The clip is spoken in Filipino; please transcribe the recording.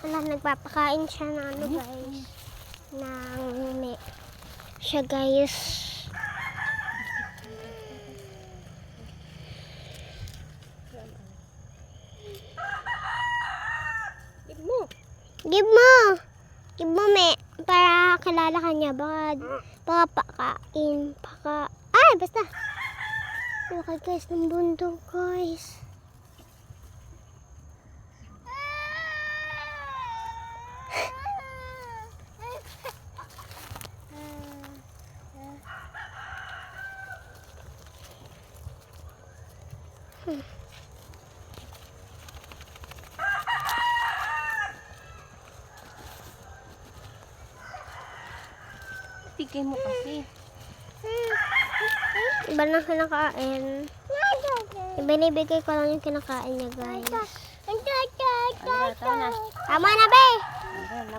Wala, nagpapakain siya ng ano guys. Ng me. Siya guys. Give mo. Give mo. Give mo me. Para kilala ka niya. Baka pakain. Ay, basta. Okay guys, ng bundok guys. Tigay mo kasi. Iba na kinakain. Ibinibigay ko lang yung kinakain niya guys. Ano, tama na. Tama na be! Ayan,